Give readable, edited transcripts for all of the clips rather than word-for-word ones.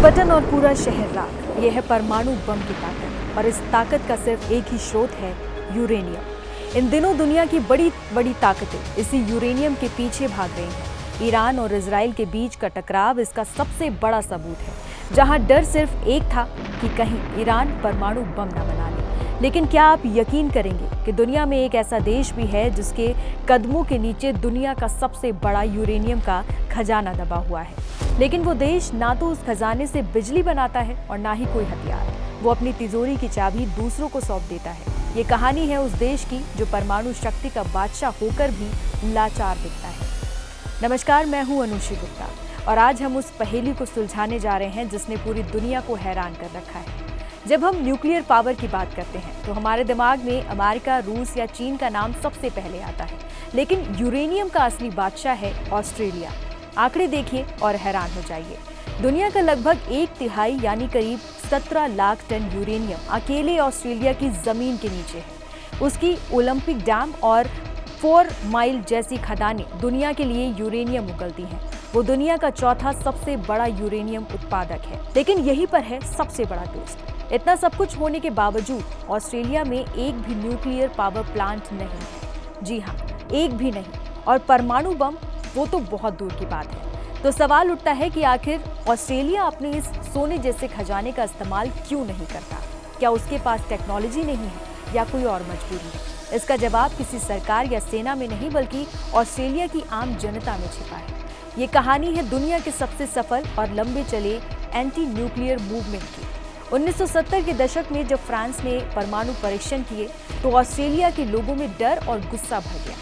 Button और पूरा शहर राख। यह है परमाणु बम की ताकत, और इस ताकत का सिर्फ एक ही स्रोत है, यूरेनियम। इन दिनों दुनिया की बड़ी बड़ी ताकतें इसी यूरेनियम के पीछे भाग रही हैं। ईरान और इजराइल के बीच का टकराव इसका सबसे बड़ा सबूत है, जहां डर सिर्फ एक था कि कहीं ईरान परमाणु बम न बना ले। लेकिन क्या आप यकीन करेंगे कि दुनिया में एक ऐसा देश भी है जिसके कदमों के नीचे दुनिया का सबसे बड़ा यूरेनियम का खजाना दबा हुआ है। लेकिन वो देश ना तो उस खजाने से बिजली बनाता है और ना ही कोई हथियार। वो अपनी तिजोरी की चाबी दूसरों को सौंप देता है। ये कहानी है उस देश की जो परमाणु शक्ति का बादशाह होकर भी लाचार दिखता है। नमस्कार, मैं हूं अनुश्री गुप्ता और आज हम उस पहेली को सुलझाने जा रहे हैं जिसने पूरी दुनिया को हैरान कर रखा है। जब हम न्यूक्लियर पावर की बात करते हैं तो हमारे दिमाग में अमेरिका, रूस या चीन का नाम सबसे पहले आता है, लेकिन यूरेनियम का असली बादशाह है ऑस्ट्रेलिया। आंकड़े देखिए और हैरान हो जाइए। दुनिया का लगभग 1/3 यानी करीब 17 लाख टन यूरेनियम अकेले ऑस्ट्रेलिया की जमीन के नीचे है। उसकी ओलंपिक डैम और 4 माइल जैसी खदानें दुनिया के लिए यूरेनियम उगलती हैं। वो दुनिया का चौथा सबसे बड़ा यूरेनियम उत्पादक है। लेकिन यहीं पर है सबसे बड़ा ट्विस्ट। इतना सब कुछ होने के बावजूद ऑस्ट्रेलिया में एक भी न्यूक्लियर पावर प्लांट नहीं है। जी हाँ, एक भी नहीं। और परमाणु बम वो तो बहुत दूर की बात है। तो सवाल उठता है कि आखिर ऑस्ट्रेलिया अपने इस सोने जैसे खजाने का इस्तेमाल क्यों नहीं करता? क्या उसके पास टेक्नोलॉजी नहीं है या कोई और मजबूरी है? इसका जवाब किसी सरकार या सेना में नहीं, बल्कि ऑस्ट्रेलिया की आम जनता में छिपा है। ये कहानी है दुनिया के सबसे सफल और लंबे चले एंटी न्यूक्लियर मूवमेंट की। 1970 के दशक में जब फ्रांस ने परमाणु परीक्षण किए तो ऑस्ट्रेलिया के लोगों में डर और गुस्सा भर गया।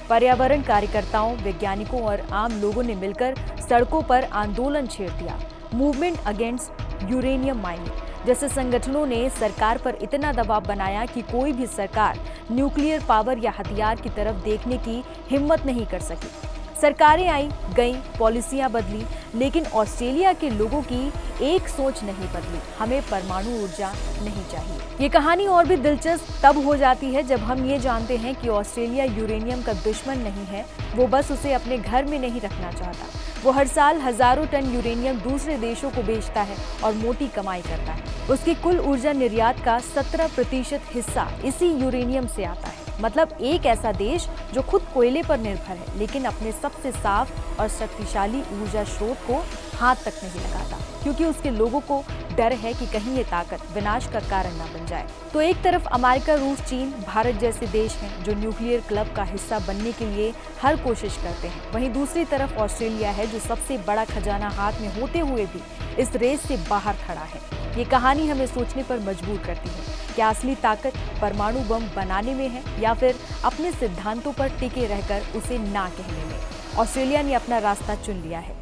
पर्यावरण कार्यकर्ताओं, वैज्ञानिकों और आम लोगों ने मिलकर सड़कों पर आंदोलन छेड़ दिया। मूवमेंट अगेंस्ट यूरेनियम माइनिंग जैसे संगठनों ने सरकार पर इतना दबाव बनाया कि कोई भी सरकार न्यूक्लियर पावर या हथियार की तरफ देखने की हिम्मत नहीं कर सकी। सरकारें आई गईं, पॉलिसियां बदली, लेकिन ऑस्ट्रेलिया के लोगों की एक सोच नहीं बदली। हमें परमाणु ऊर्जा नहीं चाहिए। ये कहानी और भी दिलचस्प तब हो जाती है जब हम ये जानते हैं कि ऑस्ट्रेलिया यूरेनियम का दुश्मन नहीं है। वो बस उसे अपने घर में नहीं रखना चाहता। वो हर साल हजारों टन यूरेनियम दूसरे देशों को बेचता है और मोटी कमाई करता है। उसकी कुल ऊर्जा निर्यात का 17% हिस्सा इसी यूरेनियम से आता है। मतलब एक ऐसा देश जो खुद कोयले पर निर्भर है, लेकिन अपने सबसे साफ और शक्तिशाली ऊर्जा स्रोत को हाथ तक नहीं लगाता, क्योंकि उसके लोगों को डर है कि कहीं ये ताकत विनाश का कारण न बन जाए। तो एक तरफ अमेरिका, रूस, चीन, भारत जैसे देश हैं जो न्यूक्लियर क्लब का हिस्सा बनने के लिए हर कोशिश करते हैं। वहीं दूसरी तरफ ऑस्ट्रेलिया है जो सबसे बड़ा खजाना हाथ में होते हुए भी इस रेस से बाहर खड़ा है। ये कहानी हमें सोचने पर मजबूर करती है। क्या असली ताकत परमाणु बम बनाने में है या फिर अपने सिद्धांतों पर टिके रहकर उसे ना कहने में? ऑस्ट्रेलिया ने अपना रास्ता चुन लिया है।